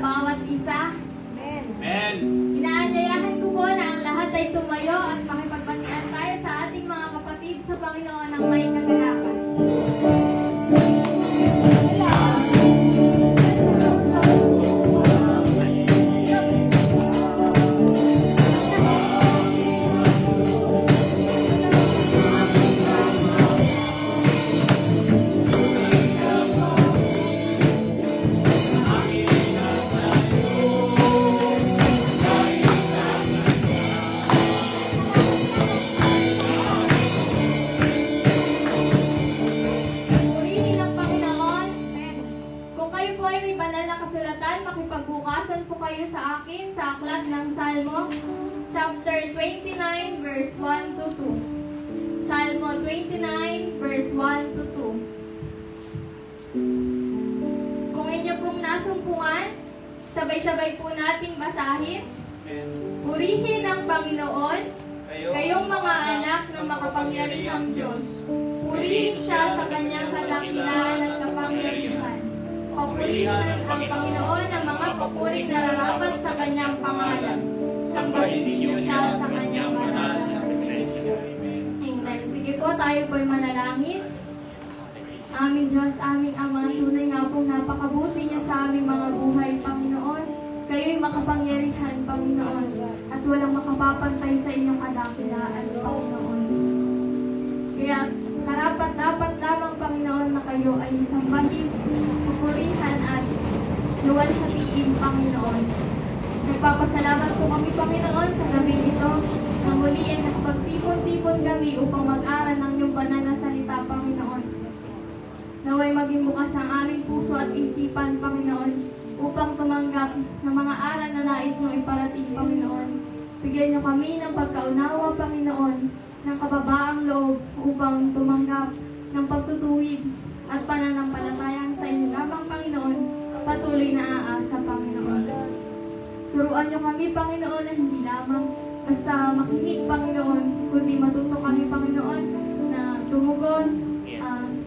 bawat isa. Amen. Inaanyayahan ko po na ang lahat ay tumayo at makipagbatian tayo sa ating mga kapatid sa Panginoon ng may kagalakan. Purihin ang Panginoon. Kung kayo po ay may banal na kasulatan, makipagbukasan po kayo sa akin sa aklat ng Salmo, chapter 29, verse 1 to 2. Salmo 29, verse 1 to 2. Kung inyo pong nasumpungan, sabay-sabay po nating basahin. Purihin ang Panginoon, kayong mga anak ng makapangyarihang Diyos. Purihin siya sa kanyang kadakilaan at kapangyarihan. Papurihan ang Panginoon ang mga papuring nararapat sa kanyang pangalan. Sambahin ninyo siya sa kanyang banal na presensya. Amen. Sige po, tayo po'y manalangin. Aming Diyos, aming Ama, tunay nga pong napakabuti niya sa aming mga buhay, Panginoon. Kayo'y makapangyarihan, Panginoon, at walang makapapantay sa inyong kadakilaan, Panginoon. Kaya karapat-dapat lamang, Panginoon, na kayo ay sambahin, pupurihan at luwalhatiin, Panginoon. Nagpapasalamat po kami, Panginoon, sa gabi ito na muli ay nakapagtipon-tipon kami upang mag-aral ng iyong banal na salita, Panginoon. Naway maging bukas ang aming puso at isipan, Panginoon, upang tumanggap ng mga aral na nais mong iparating, Panginoon. Bigyan niyo kami ng pagkaunawa, Panginoon, ng kababaang loob upang tumanggap ng pagtutuwid at pananampalatayang sa inyo lamang, Panginoon, patuloy na aasa, Panginoon. Turuan niyo kami, Panginoon, na hindi lamang basta makinig, Panginoon, kundi matuto kami, Panginoon, na tumugon,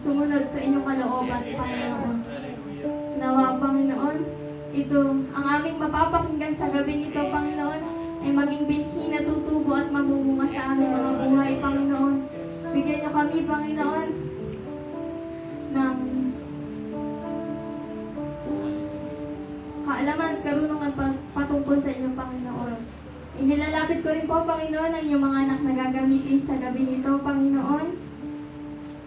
sumunod sa inyong kalooban, Panginoon. Nawa, Panginoon, ito ang aming mapapakinggan sa gabi nito, Panginoon, ay maging binhi na tutubo at mamumunga sa aming mga buhay, Panginoon. Bigyan niyo kami, Panginoon, ng kaalaman at karunungan patungkol sa inyong Panginoon. Inilalapit ko rin po, Panginoon, ang inyong mga anak na gagamitin sa gabi nito, Panginoon.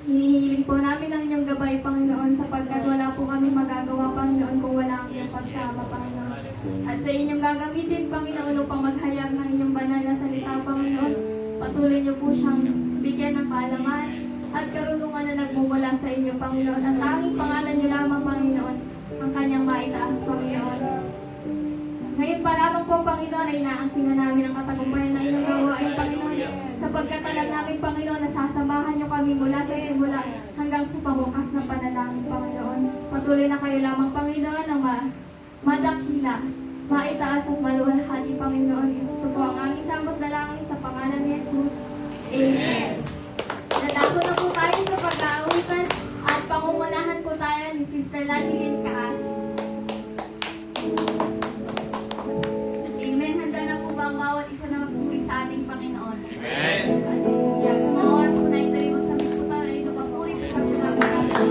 Hinihiling po namin ang inyong gabay, Panginoon, sapagkat wala po kami magagawa, Panginoon, kung wala ang inyong pagsama, Panginoon. At sa inyong gagamitin, Panginoon, upang maghayag ng inyong banal na salita, Panginoon, patuloy niyo po siyang bigyan ng kaalaman at karunungan na nagmumula sa inyo, Panginoon. At tanging pangalan niyo lamang, Panginoon, ang kanyang maitaas, Panginoon. Ngayon pa lamang po, Panginoon, ay inaangkin na namin ang katagumpayan ng inyong gawain, Panginoon, sapagkat alam namin, Panginoon, na sasamahan niyo kami mula sa simula hanggang sa pangwakas ng panalangin, Panginoon. Patuloy na kayo lamang, Panginoon, ang madakila, maitaas at maluwalhati, Panginoon. Ito po ang aming samot na langin sa pangalan ni Jesus. Amen. Natako na po tayo sa pag-aawitan at pangungunahan po tayo ni Sister Lanilyn Kaasi. Amen. Handa na po ba ang bawat isa na magpuri sa ating Panginoon? Amen. Hallelujah. Sa mga oras po na ito, magsabi po tayo ito papuri sa sinabi natin.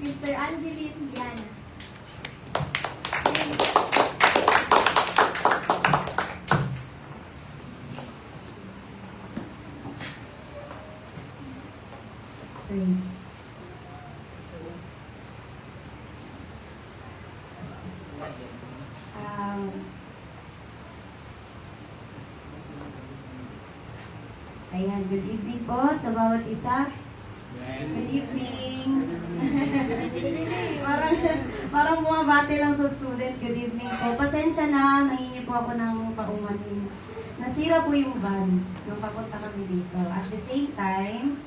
Sister Angeline Diana. Praise. Um, Ayan, good evening po sa bawat isa. Good evening. parang bumabati lang sa students. Good evening po. Pasensya na, nangingi po ako ng paumanin. Nasira po yung van nung papunta kami dito. At the same time,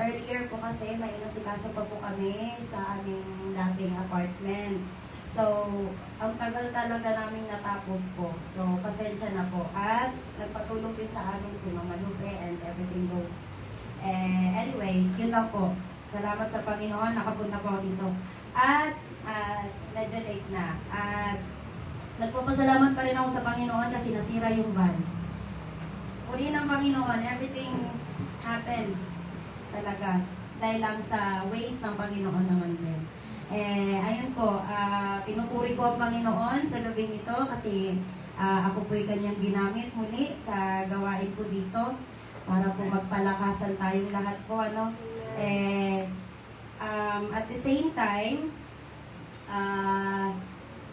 earlier po kasi may inasikaso pa po kami sa aming dating apartment. So, ang tagal talaga namin natapos po. So, pasensya na po. At nagpatulong din sa amin si Mama Lupe and everything goes. Anyways, yun lang po. Salamat sa Panginoon, nakapunta po ako dito. At medyo late na. At nagpapasalamat pa rin ako sa Panginoon kasi nasira yung van. Uri ng Panginoon, everything happens talaga dahil lang sa ways ng Panginoon naman din. Ayun po, pinupuri ko ang Panginoon sa gabing ito kasi ako po'y kanyang ginamit muli sa gawain ko dito para po magpalakasan tayong lahat po, ano. At the same time,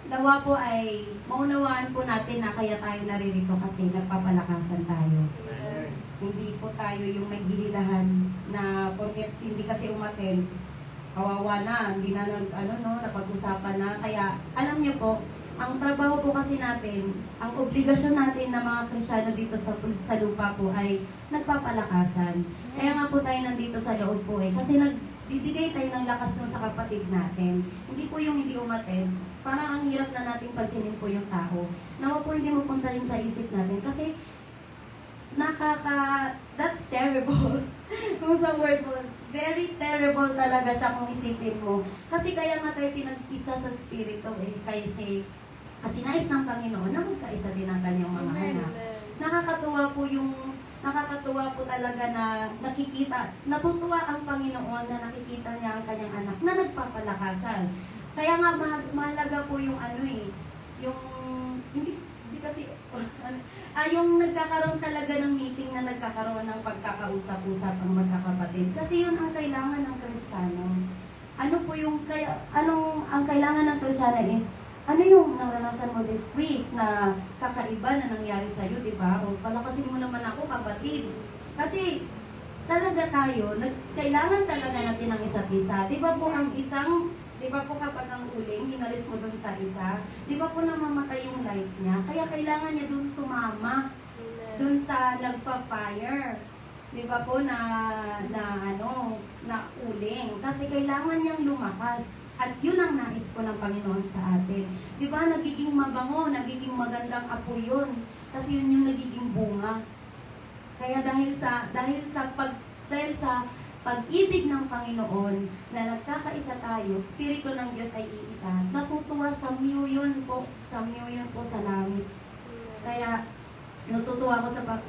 nawa po ay maunawaan po natin na kaya tayo naririto kasi nagpapalakasan tayo. Hindi po tayo yung naghihilahan na porque hindi kasi umaten, kawawa na, hindi na napag-usapan na. Kaya alam niyo po, ang trabaho po kasi natin, ang obligasyon natin na mga Kristyano dito sa lupa po ay nagpapalakasan. Kaya nga po tayo nandito sa loob po kasi nagbibigay tayo ng lakas nun sa kapatid natin. Hindi po yung hindi umaten, parang ang hirap na nating pansinin po yung tao. Nawa po hindi mo punta rin sa isip natin kasi that's terrible. Kung sa word mo, very terrible talaga siya kung isipin mo. Kasi kaya nga tayo pinag-isa sa spirito kasi nais ng Panginoon na magkaisa din ang kanyang mga anak. Nakakatuwa po talaga na natutuwa ang Panginoon na nakikita niya ang kanyang anak na nagpapalakasan. Kaya nga mahalaga po yung hindi kasi yung nagkakaroon talaga ng meeting na nagkakaroon ng pagkakausap-usap ang magkakapatid. Kasi yun ang kailangan ng Kristiyano. Ang kailangan ng Kristiyano is, ano yung naranasan mo this week na kakaiba na nangyari sa'yo, di ba? O palakasin mo naman ako, kapatid. Kasi talaga kailangan talaga natin ang isa't isa. Di ba po kapag ang uling, hinalis mo dun sa isa, di ba po namamatay yung light niya? Kaya kailangan niya dun sumama, dun sa nagpa-fire. Di ba po na uling? Kasi kailangan niyang lumakas. At yun ang nais po ng Panginoon sa atin. Di ba nagiging mabango, nagiging magandang apoy yun. Kasi yun yung nagiging bunga. Kaya dahil sa pag-ibig ng Panginoon na nagkakaisa tayo, Espiritu ng Diyos ay iisa, natutuwa sa yun po sa langit. Kaya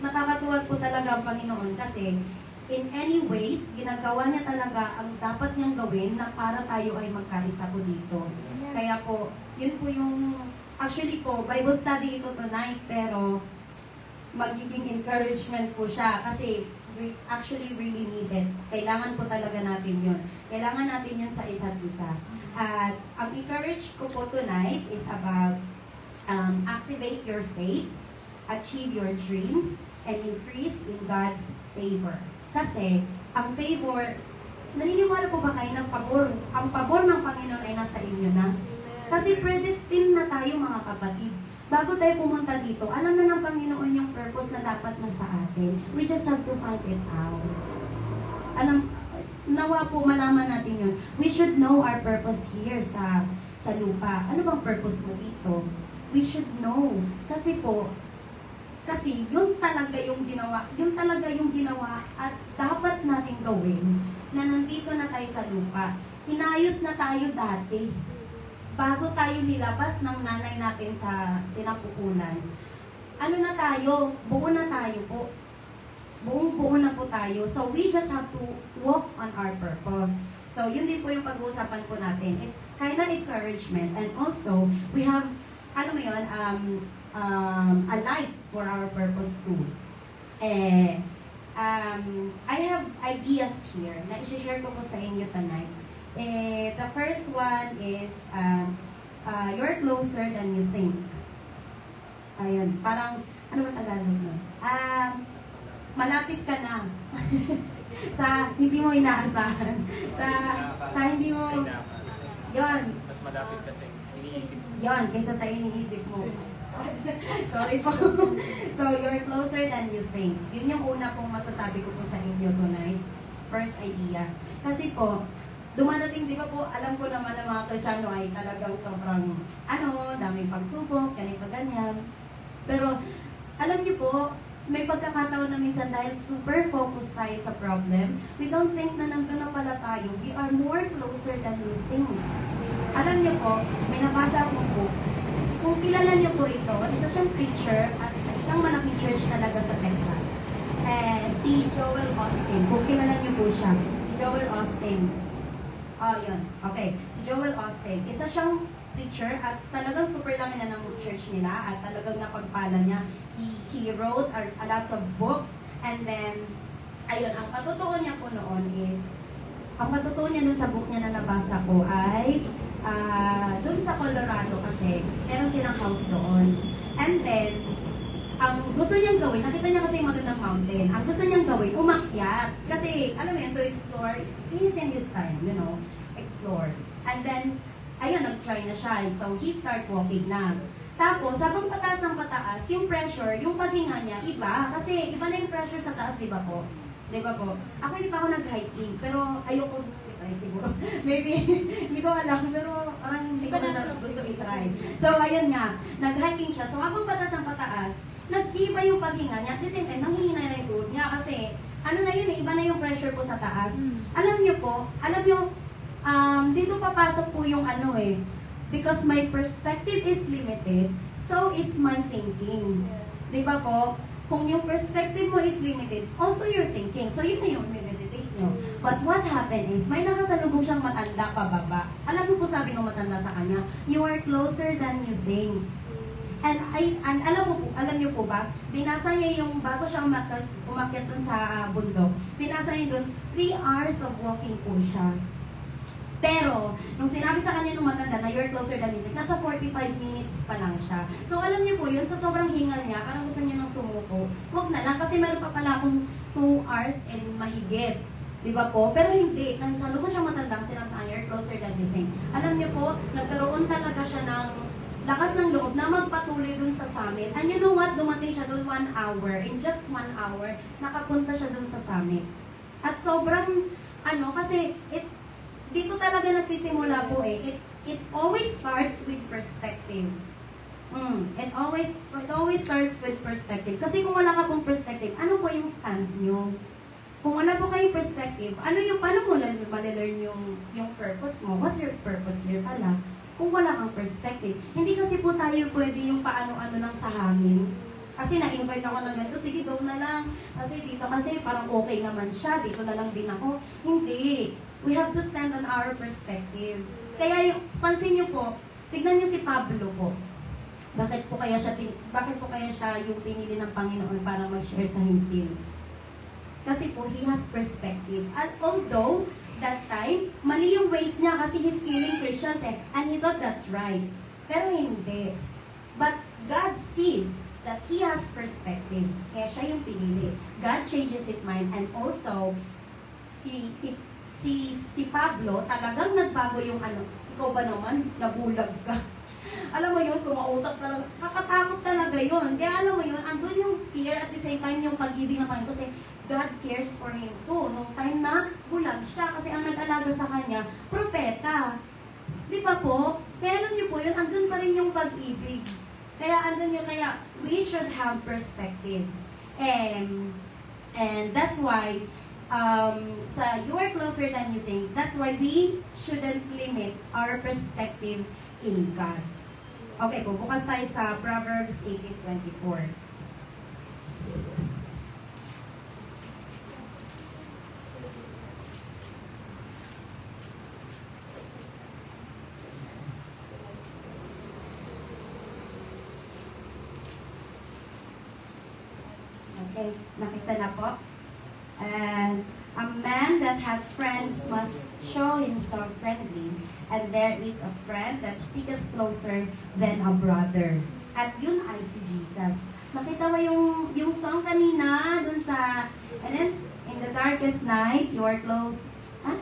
nakakatuwa po talaga ang Panginoon kasi in any ways, ginagawa niya talaga ang dapat niyang gawin na para tayo ay magkaisa po dito. Kaya po, yun po yung, actually po, Bible study ito tonight, pero magiging encouragement po siya kasi actually really needed. Kailangan po talaga natin yun. Kailangan natin yun sa isa't isa. At ang encourage ko po tonight is about activate your faith, achieve your dreams, and increase in God's favor. Kasi, ang favor, naniniwala po ba kayo ng pabor? Ang pabor ng Panginoon ay nasa inyo na. Kasi predestined na tayo mga kapatid. Bago tayo pumunta dito, alam na ng Panginoon yung purpose na dapat nasa atin. We just have to find it out. Nawa po malaman natin yun. We should know our purpose here sa lupa. Ano bang purpose mo dito? We should know. Kasi yun talaga yung ginawa at dapat nating gawin na nandito na tayo sa lupa. Inayos na tayo dati. Bago tayo nilabas ng nanay natin sa sinapupunan. Ano na tayo? Buo na tayo po. Buong-buo na po tayo. So we just have to walk on our purpose. So, yun din po yung pag-uusapan po natin. It's kind of encouragement. And also, we have, ano mo yun, a light for our purpose too. I have ideas here na i-share ko po sa inyo tonight. The first one is, you're closer than you think. Ayun, parang, ano ba Tagalog nun? Malapit ka na. Sa hindi mo inaasahan. Sa hindi mo, yon. Mas malapit kasi iniisip. Yon, kaysa sa iniisip mo. Sorry po. So, you're closer than you think. Yun yung una pong masasabi ko po sa inyo tonight. First idea. Kasi po, dumadating, di ba po, alam ko naman ng mga Kristyano ay talagang sobrang, daming pagsubok, ganito, ganyan. Pero, alam niyo po, may pagkakataon na minsan dahil super focused tayo sa problem, we don't think na nandun na pala tayo. We are more closer than we think. Alam niyo po, may nabasa akong book. Kung kilala niyo po ito, isa siyang preacher at sa isang malaking church talaga sa Texas. Si Joel Osteen. Kung kilala niyo po siya, si Joel Osteen. Yun. Okay. Si Joel Osteen. Isa siyang preacher at talagang super dami na ng church nila at talagang napagpala niya. He wrote a lots of book and then, ayun, ang patutuon niya po noon is, ang patutuon niya dun sa book niya na nabasa ko ay, dun sa Colorado kasi, meron silang house doon. And then, ang gusto niyang gawin, nakita niya kasi yung magandang mountain. Ang gusto niyang gawin, umakyat. Kasi, alam mo yun, to explore, he's in his time, explore. And then, ayun, nag-try na siya. So, he start walking na. Tapos, habang pataas ang pataas, yung pressure, yung paghinga niya, iba. Kasi, iba na yung pressure sa taas, di ba po? Di ba po? Ako hindi pa ako nag-hiking, pero ayoko i-try siguro. Maybe, hindi ko alam, pero parang hindi ko na gusto i-try. So, ayun nga, nag-hiking siya. So, habang pataas ang pataas, nag-iba yung paghinga niya. At the same time, nanghihina na yung tuhod niya kasi, ano na yun, iba na yung pressure po sa taas. Alam niyo po, dito papasok po yung because my perspective is limited, so is my thinking. Di ba po? Kung yung perspective mo is limited, also your thinking. So yun na yung meditate nyo. But what happened is, may nakasalubong siyang matanda pababa. Alam mo po sabi ng matanda sa kanya, you are closer than you think. And alam niyo po ba, binasa niya yung, bago siya umakyat dun sa bundok, binasa niya dun, 3 hours of walking po siya. Pero, nung sinabi sa kanya nung matanda na you're closer than you think, nasa 45 minutes pa lang siya. So, alam niyo po yun, sa sobrang hingal niya, parang gusto niya nang sumuko. Huwag na lang, kasi meron pa pala akong 2 hours and mahigit. Di ba po? Pero hindi, nang sa lubos siyang matandang sinabi sa kanya, you're closer than you think. Alam niyo po, nagkaroon talaga siya ng lakas ng loob na magpatuloy dun sa summit. And you know what? Dumating siya dun 1 hour. In just 1 hour, nakapunta siya dun sa summit. At sobrang, kasi dito talaga nagsisimula po It always starts with perspective. It always starts with perspective. Kasi kung wala ka pong perspective, ano po yung stand nyo? Kung wala po kayong perspective, paano mo malelearn yung purpose mo? What's your purpose here pala? Kung wala kang perspective. Hindi kasi po tayo pwede yung paano-ano lang sa hangin. Kasi na-invite ako ng ganito, sige, go na lang. Kasi dito kasi parang okay naman siya, dito na lang din ako. Hindi. We have to stand on our perspective. Kaya pansin niyo po, tignan niyo si Pablo po. Bakit po kaya siya yung pinili ng Panginoon para mag-share sa hintil? Kasi po, he has perspective. And although, that time, mali yung ways niya kasi he's killing Christians and he thought that's right. Pero hindi. But God sees that he has perspective. Kaya siya yung pinili. God changes his mind and also, si Pablo, talagang nagbago yung ikaw ba naman, nabulag ka. Alam mo yun, kumausap talaga, kakatakot talaga yun. Kaya alam mo yun, andun yung fear at the same time yung pag-ibig ng Panginoon kasi God cares for him too. Nung time na bulag siya kasi ang nag-alaga sa kanya, propeta. Di ba po? Kaya alam niyo po yun, andun pa rin yung pag-ibig. Kaya andun yun, kaya we should have perspective. And that's why, you are closer than you think. That's why we shouldn't limit our perspective in God. Okay po, bukas tayo sa Proverbs 18:24. Okay, nakita na po. And a man that hath friends must show himself friendly, and there is a friend that sticketh closer than a brother. At yun ay si Jesus. Nakita mo yung song kanina dun sa, and then, in the darkest night, you are close. Ha?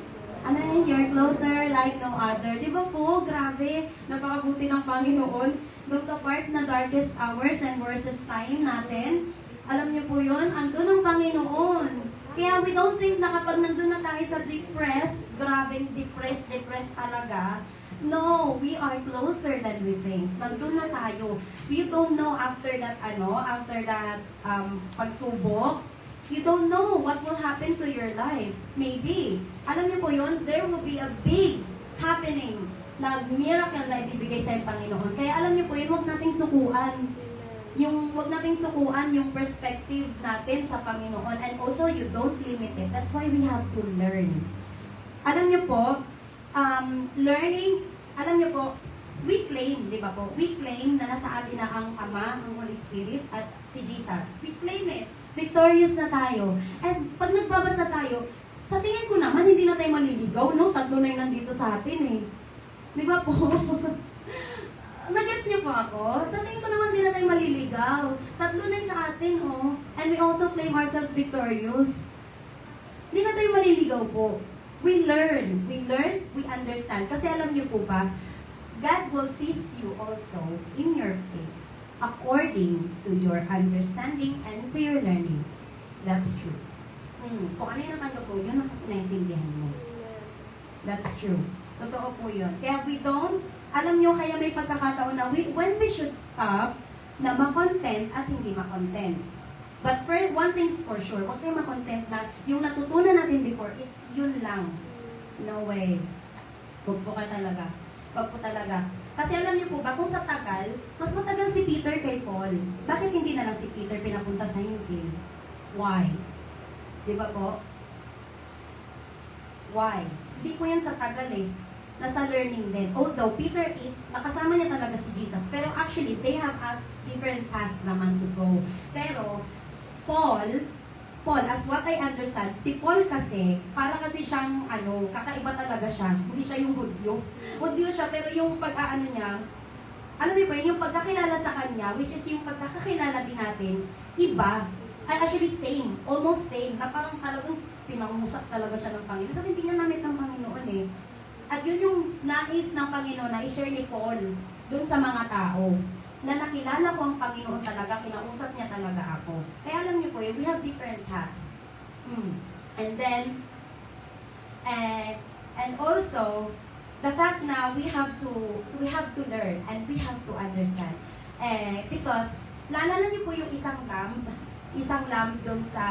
Ano yun? You're closer like no other. Di ba po? Grabe. Napakabuti ng Panginoon. Doon ka part na darkest hours and worstest time natin. Alam niyo po yun? Andun ang Panginoon. Kaya we don't think na kapag nandun na tayo sa depressed, grabing depressed talaga. No, we are closer than we think. Nandun na tayo. We don't know after that, pagsubok, you don't know what will happen to your life. Maybe, alam niyo po yun, there will be a big happening na miracle na ibibigay sa Panginoon. Kaya alam niyo po yun, huwag nating sukuan. Huwag nating sukuan yung perspective natin sa Panginoon. And also, you don't limit it. That's why we have to learn. Alam niyo po, learning, alam niyo po, we claim, di ba po? We claim na nasa atin na ang Ama, ang Holy Spirit, at si Jesus. We claim it. Victorious na tayo. And pag nagbabasa tayo, sa tingin ko naman, hindi na tayo maliligaw, no? Tatlo na yung nandito sa atin, eh. Di ba po? Nagets niyo po ako? Sa tingin ko naman, hindi na tayo maliligaw. Tatlo na yung sa atin, oh. And we also claim ourselves victorious. Hindi na tayo maliligaw po. We learn, we understand. Kasi alam niyo po ba, God will seize you also in your faith according to your understanding and to your learning. That's true. Kung ano yung natanggap mo, yun ang kasi naintindihan mo. That's true. Totoo po yun. Kaya we don't, alam niyo, kaya may pagkakataon na when we should stop na makontent at hindi makontent. But for one thing's for sure, huwag kayo makontent na yung natutunan natin before, it's yun lang. No way. Huwag po kayo talaga. Huwag po talaga. Kasi alam niyo po ba, kung sa tagal, mas matagal si Peter kay Paul. Bakit hindi na lang si Peter pinapunta sa hintil? Why? Di ba po? Why? Hindi po yan sa tagal eh. Nasa learning din. Although Peter is, nakasama niya talaga si Jesus. Pero actually, they have different paths naman to go. Pero, Paul, as what I understand, si Paul kasi, para kasi siyang, kakaiba talaga siya. Hindi siya yung Hudyo. Hudyo siya, pero yung pag-aano niya, alam niyo ba, yung pagkakilala sa kanya, which is yung pagkakakilala din natin, iba. Actually, same. Almost same. Na parang talagang pinangusap talaga siya ng Panginoon. Kasi hindi niya namit ng Panginoon eh. At yun yung nais ng Panginoon na i-share ni Paul dun sa mga tao. Na nakilala ko ang Panginoon talaga, kinausap niya talaga ako. Kaya alam niyo po, we have different paths. And then, and also, the fact na we have to learn and we have to understand. Because, naalala niyo po yung isang lamb doon sa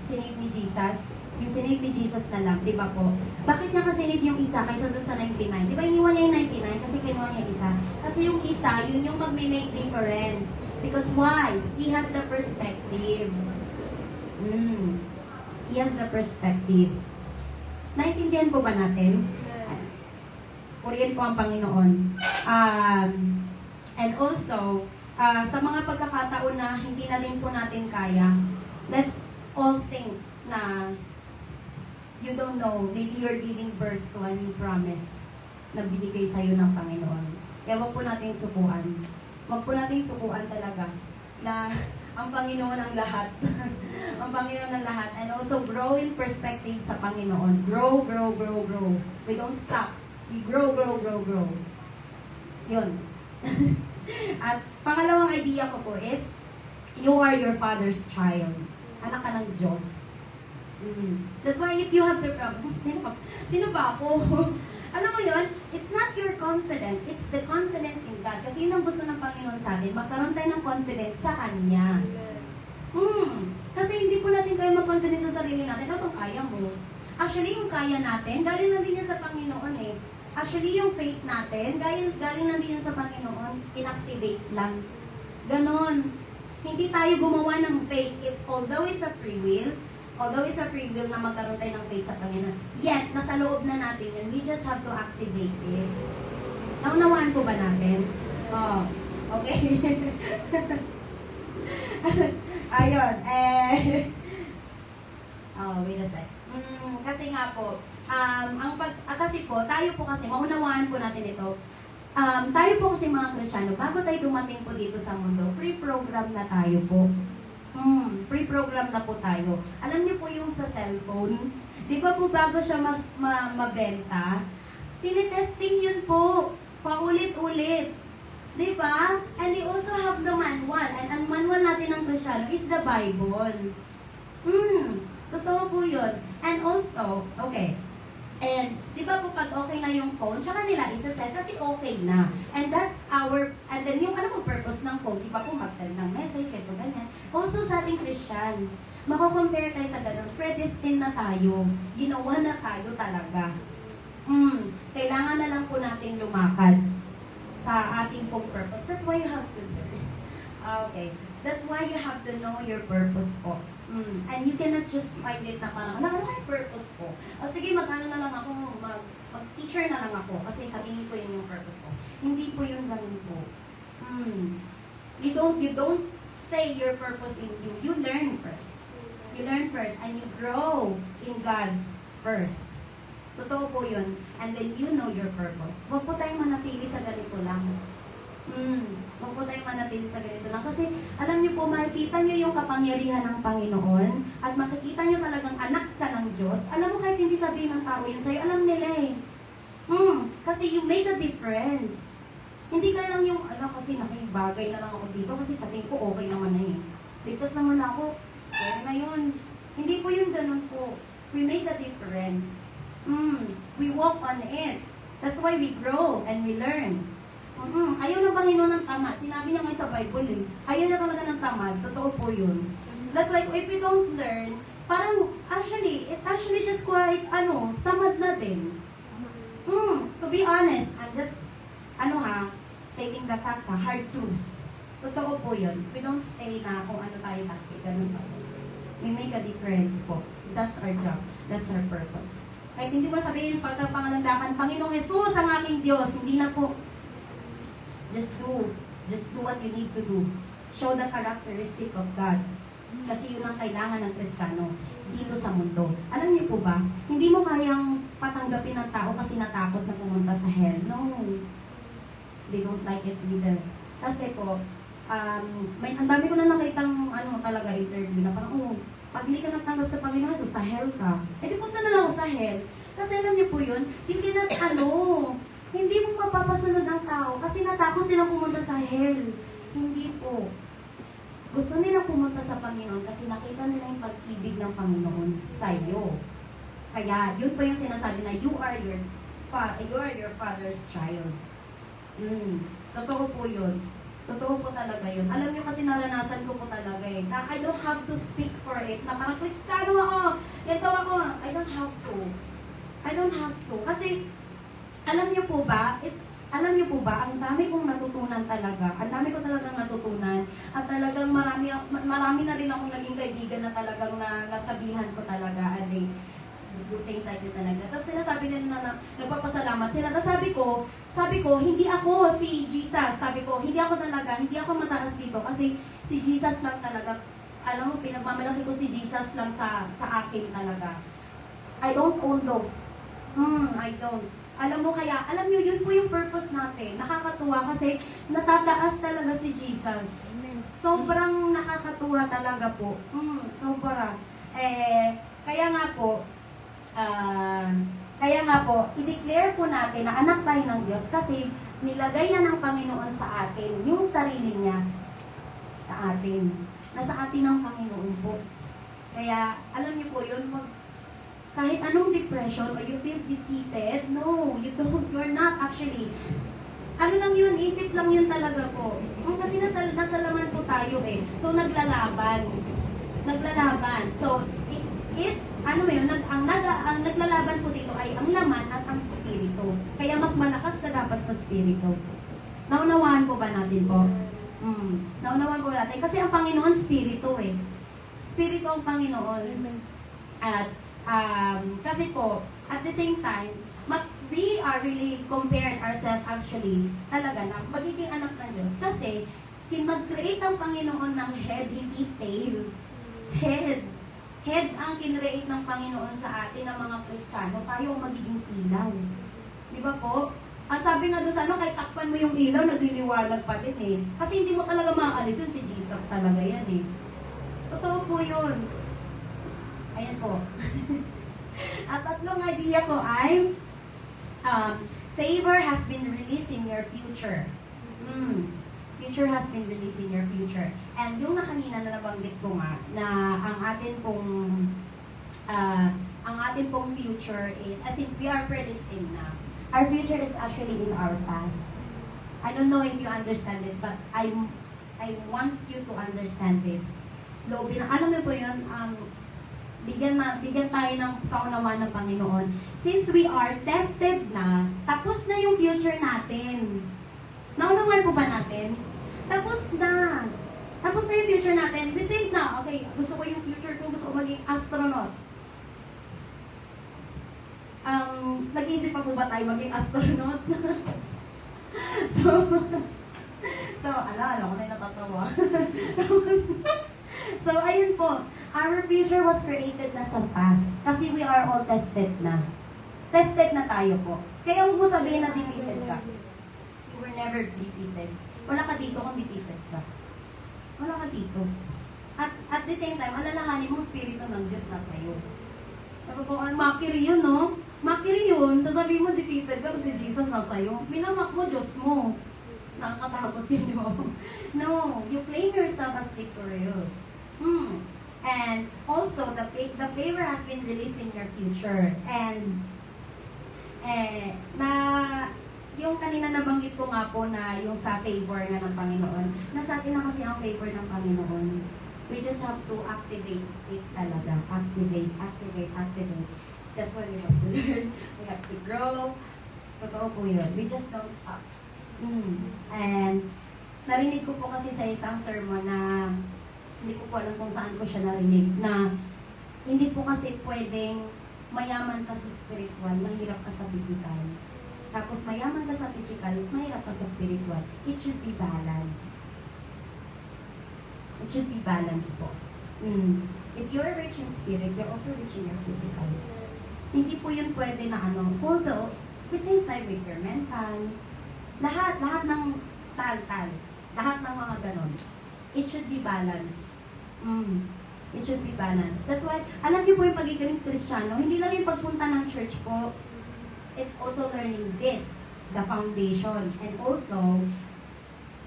sinave ni Jesus, yung sinave ni Jesus na lamb, di ba po? Bakit niya kasinave yung isa kaysa doon sa 99? Di ba iniwan niya yung 99 kasi kinuha niya yung isa? Kasi yung isa, yun yung mag-make difference. Because why? He has the perspective. He has the perspective. Naintindihan po ba natin? Purihin po ang Panginoon. And also, sa mga pagkakataon na hindi na din po natin kaya, let's all think na you don't know, maybe you're giving birth to a new promise na binigay sa'yo ng Panginoon. Kaya wag po natin sukuan. Wag po natin sukuan talaga na ang Panginoon ang lahat. Ang Panginoon ang lahat. And also grow in perspective sa Panginoon. Grow. We don't stop. We grow. Yun. At pangalawang idea ko po is, you are your Father's child. Anak ka ng Diyos. That's why if you have the sino ba ako? Alam mo yun, it's not your confidence, it's the confidence in God. Kasi yun ang gusto ng Panginoon sa atin, magkaroon tayo ng confidence sa Kanya. Kasi hindi po natin tayo mag-confidence sa sarili natin, anong kaya mo? Actually, yung kaya natin, galing na din yan sa Panginoon eh. Actually, yung faith natin, galing na din yan sa Panginoon, inactivate lang. Ganon. Hindi tayo gumawa ng faith, although it's a free will na magkaroon tayo ng faith sa Panginoon, yet, nasa loob na natin yun, we just have to activate it. Naunawaan po ba natin? Okay. Ayun, oh, wait a sec. Kasi nga po, kasi po, tayo po kasi, maunawaan po natin ito. Tayo po kasi mga Kristiyano, bago tayo dumating po dito sa mundo, pre-program na tayo po. Pre-program na po tayo. Alam niyo po yung sa cellphone, di ba po bago siya mabenta, tinitesting yun po, paulit-ulit. Di ba? And they also have the manual. And ang manual natin ng Kristiyano is the Bible. Totoo po yun. And also, okay. And, di ba po pag okay na yung phone, tsaka nila isa-set kasi okay na. And that's and then yung ano po purpose ng phone, di ba po mag-send ng message, kahit po ganyan. Also sa ating Christian, makakompare tayo sa ganun, predestined na tayo, ginawa na tayo talaga. Kailangan na lang po natin lumakad sa ating pong purpose. That's why you have to learn. Okay. That's why you have to know your purpose po. And you cannot just find it na parang, ano yung purpose ko? O sige, mag-ano na lang ako, mag-teacher na lang ako, kasi sabihin ko yun yung purpose ko. Hindi po yun ganun po. You don't say your purpose in you. You learn first. You learn first, and you grow in God first. Totoo po yun. And then you know your purpose. Huwag po tayong manatili sa ganito lang. Huwag po tayong manatili sa ganito lang. Kasi, alam niyo po, makikita niyo yung kapangyarihan ng Panginoon at makikita niyo talagang anak ka ng Diyos. Alam mo, kahit hindi sabihin ng tao yun sa'yo, alam nila eh. Kasi you make a difference. Hindi ka lang yung, kasi nakibagay na lang ako dito kasi sabihin ko, okay naman na yun. Ligtas naman ako, kaya na yun. Hindi po yung ganun po. We make a difference. We walk on it. That's why we grow and we learn. Ayaw ng Panginoon ng tamad. Sinabi niya ngayon sa Bible eh. Ayaw niya talaga ng tamad. Totoo po yun. That's why if we don't learn, parang it's actually just quite, tamad na din. To be honest, I'm just, stating the facts hard truth. Totoo po yun. We don't say na kung ano tayo taktik, ganun pa. We make a difference po. That's our job. That's our purpose. Kahit hindi mo sabihin pagkapangalandakan, Panginoong Jesus ang aking Diyos, hindi na po. Just do what you need to do. Show the characteristic of God. Kasi yun ang kailangan ng Kristiyano dito sa mundo. Alam niyo po ba, hindi mo kayang patanggapin ng tao kasi natakot na pumunta sa hell. No. They don't like it either. Kasi po, ang dami ko na nakitang talaga interview na parang, pag hindi ka natanggap sa Panginoon, so sa hell ka. Eh, di punta na lang ako sa hell. Kasi alam niyo po yun, hindi mo mapapasunod ang tao kasi natakot silang pumunta sa hell. Hindi po. Gusto nila pumunta sa Panginoon kasi nakita nila yung pag-ibig ng Panginoon sa iyo. Kaya, yun po yung sinasabi na you are your Father's child. Totoo po yun. Totoo po talaga yun. Alam niyo kasi naranasan ko po talaga eh. Na I don't have to speak for it. Na parang Kristiyano ako. Ito ako. I don't have to. Kasi, alam niyo po ba, ang dami kong natutunan talaga. Ang dami ko talagang natutunan. At talagang marami na rin akong naging kaibigan na talagang nasabihan ko talaga. And they do things like this and like that. Tapos sinasabi nila na nagpapasalamat sila. Tapos sabi ko, hindi ako si Jesus. Sabi ko, hindi ako mataas dito. Kasi si Jesus lang talaga. Alam mo, pinagmamalaki ko si Jesus lang sa akin talaga. I don't own those. I don't. Alam mo kaya, alam nyo, yun po yung purpose natin. Nakakatuwa kasi natataas talaga si Jesus. Sobrang nakakatuwa talaga po. Sobra. Kaya nga po, i-declare po natin na anak tayo ng Diyos kasi nilagay na ng Panginoon sa atin yung sarili niya sa atin. Nasa atin ng Panginoon po. Kaya, alam niyo po yun, kahit anong depression or you feel defeated, no, you're not actually. Ano lang yun, isip lang yun talaga po. Kasi nasa laman po tayo eh. So, naglalaban. So, ang naglalaban po dito ay ang laman at ang spirito. Kaya mas malakas ka dapat sa spirito. Naunawaan po ba natin po? Naunawaan po natin. Kasi ang Panginoon, spirito eh. Spirito ang Panginoon. At, kasi po, at the same time, we are really comparing ourselves actually talaga na magiging anak ng Diyos. Kasi, Mag-create ang Panginoon ng head, hindi tail. Head. Head ang kinreate ng Panginoon sa atin ng mga Kristiyano. Tayo ang magiging ilaw. Di ba po? At sabi nga doon sa kahit takpan mo yung ilaw, nagliliwanag pa din eh. Kasi hindi mo talaga maaalisin si Jesus talaga yan eh. Totoo po yun. Ayan po. At tatlong idea ko ay, favor has been released in your future. Future has been released in your future. And yung kanina na nabanggit ko nga, na ang atin pong future is, since we are predestined na, our future is actually in our past. I don't know if you understand this, but I want you to understand this. Alam mo po yun, bigyan tayo ng kaunawaan ng Panginoon. Since we are tested na, tapos na yung future natin. Naunawaan po ba natin? Tapos na. Tapos na yung future natin. We think na, okay, gusto ko yung future ko, gusto ko maging astronaut. Nag-iisip pa po ba tayo maging astronaut? Ala ko na yung natatawa. So, ayun po. Our future was created na sa past. Kasi we are all tested na. Tested na tayo po. Kaya huwag mo sabihin na defeated ka. You were never defeated. Wala ka dito kung defeated ka. Wala ka dito. At the same time, alalahanin mong spirito ng Diyos na sa'yo. Sabi po, mockery yun, no? Mockery yun. Sasabihin mo defeated ka kasi Jesus na sa'yo. Minamak mo, Diyos mo. Nakakatakot yun, di ba? No, you claim yourself as victorious. And also, the favor has been released in your future. And, yung kanina nabanggit ko nga po na yung sa favor nga ng Panginoon, nasa atin na kasi ang favor ng Panginoon. We just have to activate it talaga. Activate. That's what we have to learn. We have to grow. Totoo po yun. We just don't stop. And, narinig ko po kasi sa isang sermon na hindi ko po alam kung saan ko siya narinig, na hindi po kasi pwedeng mayaman ka sa spiritual, mahirap ka sa physical. Tapos mayaman ka sa physical, mahirap ka sa spiritual. It should be balance. It should be balance po. If you're rich in spirit, you're also rich in your physical. Hindi po yun pwede na although, the same time with your mental, lahat ng tal-tal, lahat ng mga ganon. It should be balanced. It should be balanced. That's why, alam niyo po yung pagiging Kristiyano, hindi lang yung pagpunta ng church po, it's also learning this, the foundation, and also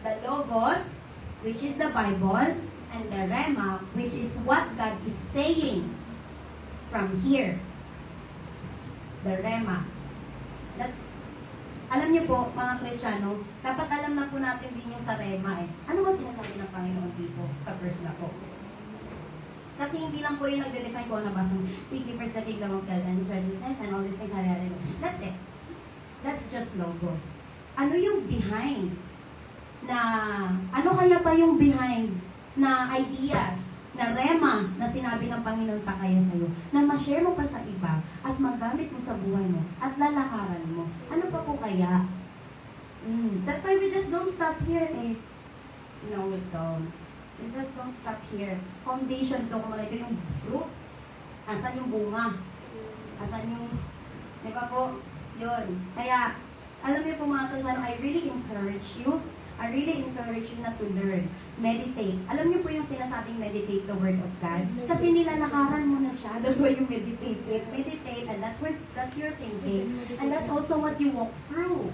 the Logos, which is the Bible, and the Rema, which is what God is saying from here. The Rema. Alam niyo po, mga Kristiyano, dapat alam na po natin din yung sa Rema eh. Ano ba sinasabi ng Panginoon dito sa verse na po? Kasi hindi lang po yung nagde-define ko na basang seek ye first the kingdom of God and His righteousness and all these things are added. That's it. That's just Logos. Ano yung behind? Ano kaya pa yung behind na ideas, na Rema, na sinabi ng Panginoon pa kaya sa'yo, na ma-share mo pa sa iba, at magamit mo sa buhay mo, at lalakaran mo. Ano pa po kaya? That's why we just don't stop here eh. No, we don't. We just don't stop here. Foundation to, kung ito yung fruit, asan yung bunga? Asan yung, di ba po? Yun. Kaya, alam niyo po mga Kristiyano, I really encourage you na to learn. Meditate. Alam niyo po yung sinasabing meditate the Word of God? Kasi nilalakaran mo na siya. That's why you meditate it. Meditate, and that's your thinking. And that's also what you walk through.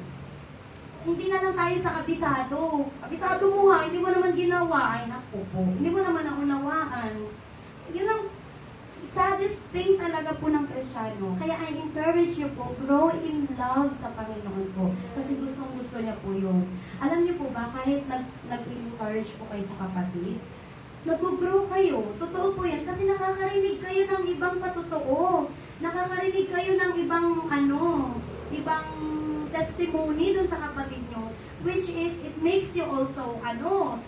Hindi na lang tayo sa kabisado. Kabisado mo nga, hindi mo naman ginawa. Ay, naku po. Hindi mo naman naunawaan. Yun ang saddest thing talaga po ng Kristiyano. Kaya I encourage you po, grow in love sa Panginoon po. Kasi gustong-gusto niya po yun. Alam niyo po ba, kahit nag-encourage po kayo sa kapatid, nag-grow kayo. Totoo po yan. Kasi nakakarinig kayo ng ibang patotoo. Nakakarinig kayo ng ibang ibang testimony dun sa kapatid nyo, which is, it makes you also,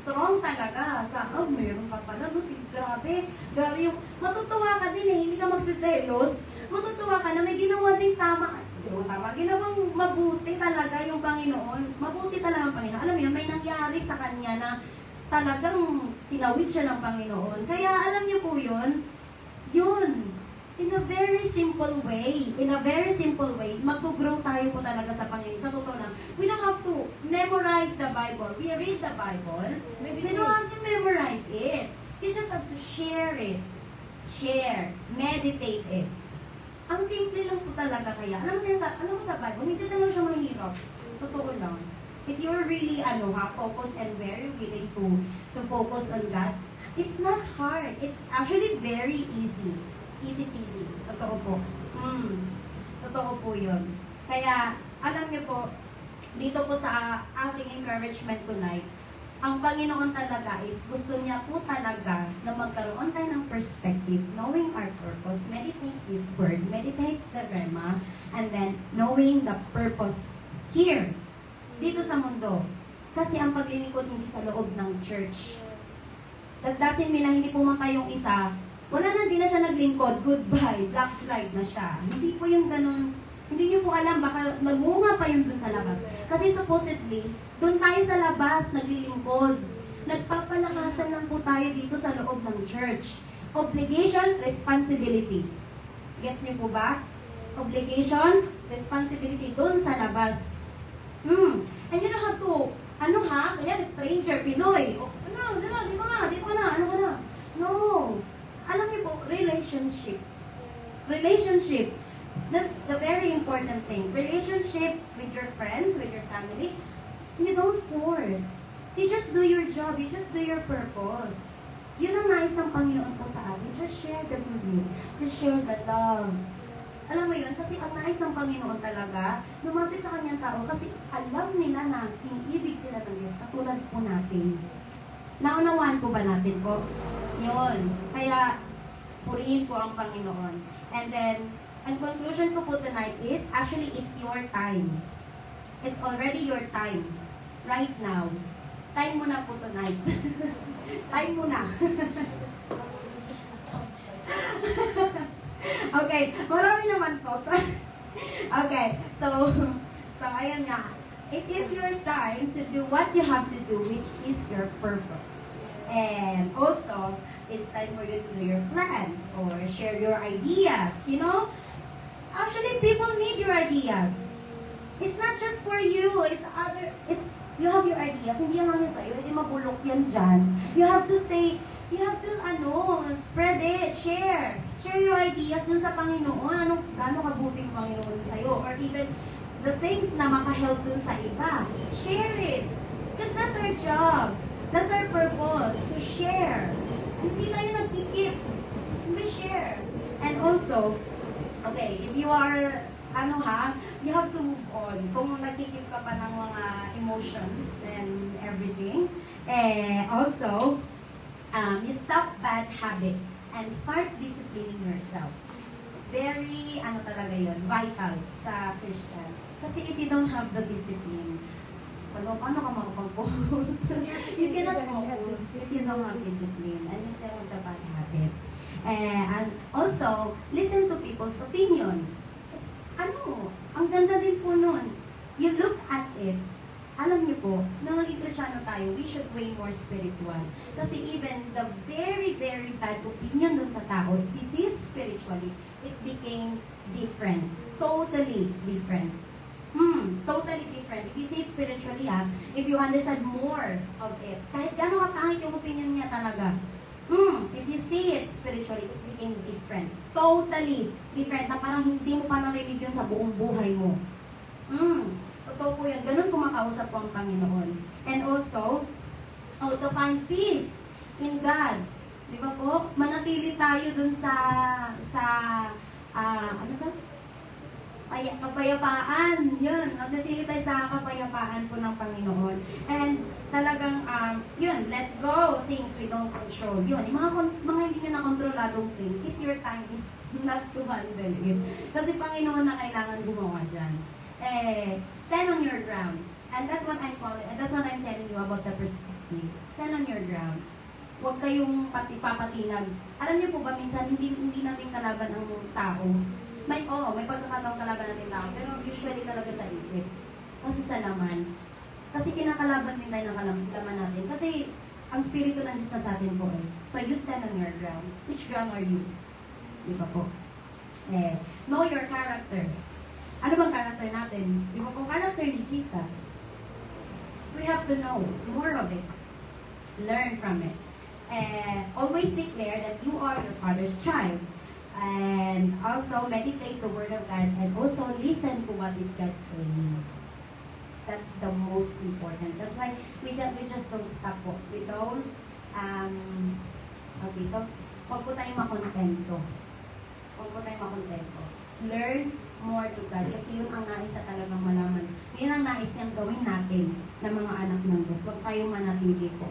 strong talaga. Meron pa pala, grabe yung, matutuwa ka din eh, hindi ka magsiselos, matutuwa ka na may ginawa din ginawang mabuti talaga yung Panginoon, mabuti talaga ang Panginoon. Alam mo yun, may nangyari sa kanya na talagang tinawid siya ng Panginoon. Kaya alam niyo po yun, in a very simple way, mag-grow tayo po talaga sa Panginoon. Sa totoo lang, we don't have to memorize the Bible. We read the Bible, we don't have to memorize it. You just have to share it. Share, meditate it. Ang simple lang po talaga kaya. Alam mo sa Bible, hindi talaga siya mahirap. Totoo lang. If you're really, focused and very willing to focus on God, it's not hard. It's actually very easy. Easy peasy. Totoo po. Totoo po yun. Kaya, alam niyo po, dito po sa ating encouragement tonight, ang Panginoon talaga is gusto niya po talaga na magkaroon tayo ng perspective, knowing our purpose, meditate His Word, meditate the Rema, and then knowing the purpose here, dito sa mundo. Kasi ang paglilingkod hindi sa loob ng church. That doesn't mean na hindi pumunta yung isa, wala na, hindi na siya naglingkod, goodbye, black slide na siya. Hindi po yung ganun. Hindi niyo po alam, baka magunga pa yun dun sa labas. Kasi supposedly, dun tayo sa labas, naglilingkod. Nagpapalakasan lang po tayo dito sa loob ng church. Obligation, responsibility. Gets niyo po ba? Obligation, responsibility dun sa labas. And you don't have to, kaya stranger, Pinoy. Di ko na, ano ka na? No. Alam niyo po, relationship. Relationship. That's the very important thing. Relationship with your friends, with your family, you don't force. You just do your job. You just do your purpose. Yun ang nais ng Panginoon po sa atin. Just share the good news. Just share the love. Alam mo yun? Kasi ang nais ng Panginoon talaga, lumapit sa kanyang tao kasi alam nila na iniibig sila ng Diyos katulad po natin. Naunawaan po ba natin po? Yun. Kaya, purihin po ang Panginoon. And then, ang conclusion ko po tonight is, actually, it's your time. It's already your time. Right now. Time mo na po tonight. Time mo na. Okay, marami naman po. Okay, so ayan nga. It is your time to do what you have to do, which is your purpose. And also, it's time for you to do your plans or share your ideas, Actually, people need your ideas. It's not just for you. You have your ideas. Hindi yan lang yan sa'yo. Hindi mabulok yan dyan. You have to spread it, share. Share your ideas dun sa Panginoon. Gaano kabuting Panginoon sa'yo. Or even the things na makahelp dun sa iba. Share it. Because that's our job. That's our purpose. To share. Hindi tayo nagkikip. We share. And also, okay, if you are, you have to move on. Kung nagkikip ka pa ng mga emotions and everything. Also, you stop bad habits and start disciplining yourself. Very, talaga yun, vital sa Christian. Kasi if you don't have the discipline, paano ka makapag-focus? You cannot focus if you don't have discipline and you still have the bad habits. And also, listen to people's opinion. It's, ang ganda din po nun. You look at it, alam niyo po, nung naging Kristyano tayo, we should way more spiritual. Kasi even the very, very bad opinion dun sa tao, if you see it spiritually, it became different. Totally different. Totally different. If you see it spiritually, if you understand more of it, kahit gano'ng kapangit yung opinion niya talaga, if you see it spiritually, it became different. Totally different. Na parang hindi mo pa narinig yun sa buong buhay mo. Totoo po yan. Ganun kumakausap po ang Panginoon. And also, to find peace in God. Di ba po? Manatili tayo dun sa kapayapaan. Yun. Manatili tayo sa kapayapaan po ng Panginoon. And talagang, let go things we don't control. Yun. Yung mga hindi nyo na-kontroladong things, it's your time not to handle it. Kasi Panginoon na kailangan gumawa dyan. Stand on your ground. And that's what I'm telling you about the perspective. Stand on your ground. Huwag kayong papatinag. Alam niyo po ba, minsan hindi natin kalaban ang tao. May pagkakataong kalaban natin tao, pero usually talaga sa isip. Kasi sa laman. Kasi kinakalaban din tayo ng laman natin. Kasi ang Espiritu ng Diyos na sa atin po eh. So you stand on your ground. Which ground are you? Di ba po? Know your character. Ano bang character natin? Di ba po, character ni Jesus? We have to know more of it. Learn from it. And always declare that you are your Father's child. And also meditate the Word of God and also listen to what is God saying. That's the most important. That's why we just don't stop po. We don't, huwag po tayong makontento. Huwag po tayong makontento. Learn more to God. Kasi yun ang nais na talagang malaman. Yun ang nais niyang gawin natin na mga anak ng Diyos. Huwag tayong manatili po.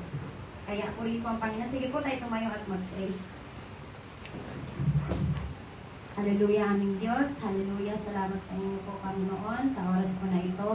Kaya purihin po ang Panginoon. Sige po tayo tumayo at mag-pray. Hallelujah, aming Diyos. Hallelujah. Salamat sa inyo po, Panginoon, sa oras po na ito.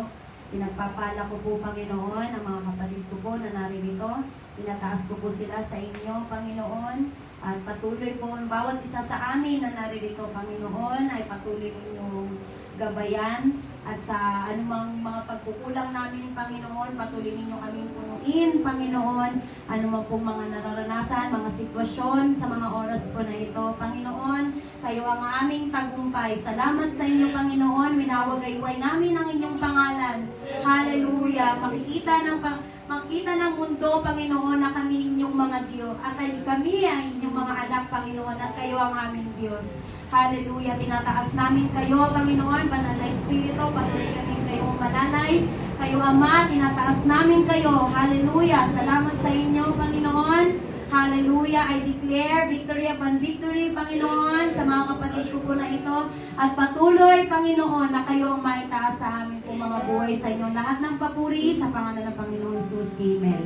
Pinagpapala ko po, Panginoon, ang mga kapatid ko po na naririto. Pinataas ko po sila sa inyo, Panginoon. At patuloy po, ang bawat isa sa amin na naririto, Panginoon, ay patuloy ninyong gabayan. At sa anumang mga pagkukulang namin, Panginoon, patuloy ninyo kaming punuin, Panginoon. Anumang pong mga nararanasan, mga sitwasyon sa mga oras po na ito, Panginoon. Kayo ang aming tagumpay. Salamat sa inyo, Panginoon. Minawagayway namin ang inyong pangalan. Hallelujah. Makita ng mundo, Panginoon, na kami inyong mga Diyos. At kami ay inyong mga anak, Panginoon, at kayo ang aming Diyos. Hallelujah. Tinataas namin kayo, Panginoon, Banal na Espiritu, patuloy kami kayong malalay. Kayo, Ama, tinataas namin kayo. Hallelujah. Salamat sa inyo, Panginoon. Hallelujah. I declare victory upon victory, Panginoon, sa mga kapatid ko po na ito. At patuloy, Panginoon, na kayo ang maitaas sa amin po mga buhay sa inyong lahat ng papuri sa pangalan ng Panginoon Jesus. Amen.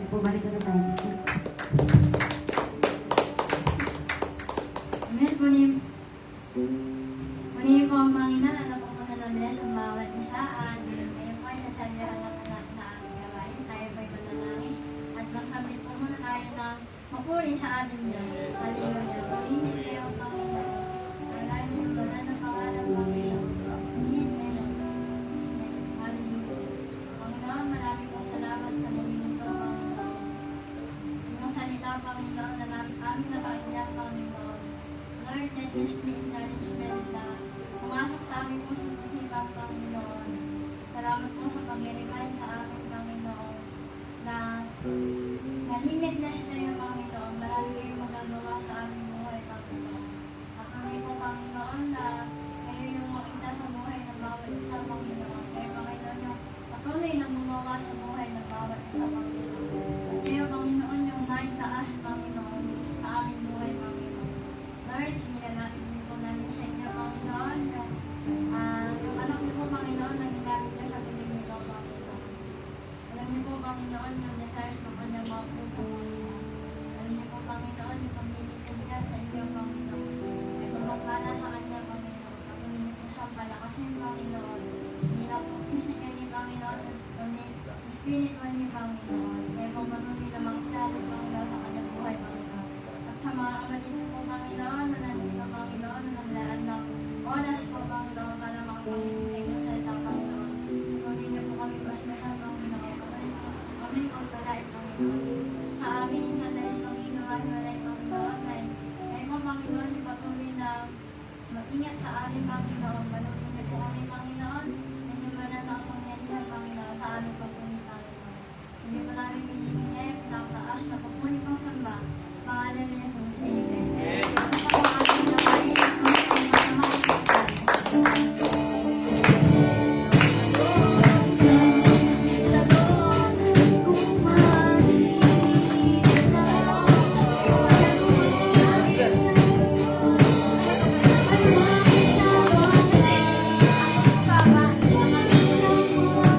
Pumalik na tayo. Amen. Muli po ang Panginoon, ano po mga nabilas ang bawat isa. Ngayon po ay nasa anak na aming gawain. Tayo po'y manalangin. At magsabi po muna tayo ng mapuri sa ating Diyos. Hallelujah. Purihin kayo ang Panginoon. Alayin mo ba na pangalan ng Panginoon? Hallelujah. Panginoon, marami po salamat sa muli nito, Panginoon. Yung salita, Panginoon, na aming napakinggan, Panginoon. Lord, let this be encouragement na pumasok sa amin po sa isipan, Panginoon. Salamat po sa pag-remind sa amin, Panginoon, na nalimit-less na yung Panginoon. Marami kayong magagawa sa aming buhay, Panginoon. At kami po, Panginoon, na kayo yung makita sa buhay ng bawat isa, Panginoon. Kaya, Panginoon, yung patuloy na gumawa sa buhay ng bawat isa, Panginoon. Kaya, Panginoon, yung naitaas, Panginoon, sa aming buhay, Panginoon. Lord, hinilan natin din po namin sa inyo, Panginoon, yung anak niyo po, Panginoon, na ginamit niyo sa piling nito, Panginoon. Alam niyo po, Panginoon, yung desires ng kanyang mga puso, Panginoon. Alam niyo po, Panginoon, yung pamilitin niya sa inyo, Panginoon. May pagpapala sa kanya, Panginoon. Patuloy niyo po siyang palakasin, Panginoon. Hindi na po physical ni Panginoon, kundi spiritual ni Panginoon. May pagpatuloy na makilala, Panginoon, sa kanyang buhay, Panginoon. At sa mga kapatid po, Panginoon, na nandito, Panginoon, na naglaan ng oras po, Panginoon, para makapagpapagay ng salita, Panginoon. Patuloy niyo po kami basbasan, Panginoon. Kami po palait, Panginoon. Sa amin, sa dahil Panginoon, walay, Panginoon, ay po, Panginoon, yung patuloy na mag-ingat sa amin, Panginoon. Manunin niyo po kami, Panginoon. Hindi ba na sa kapangyarihan, Panginoon, sa amin po,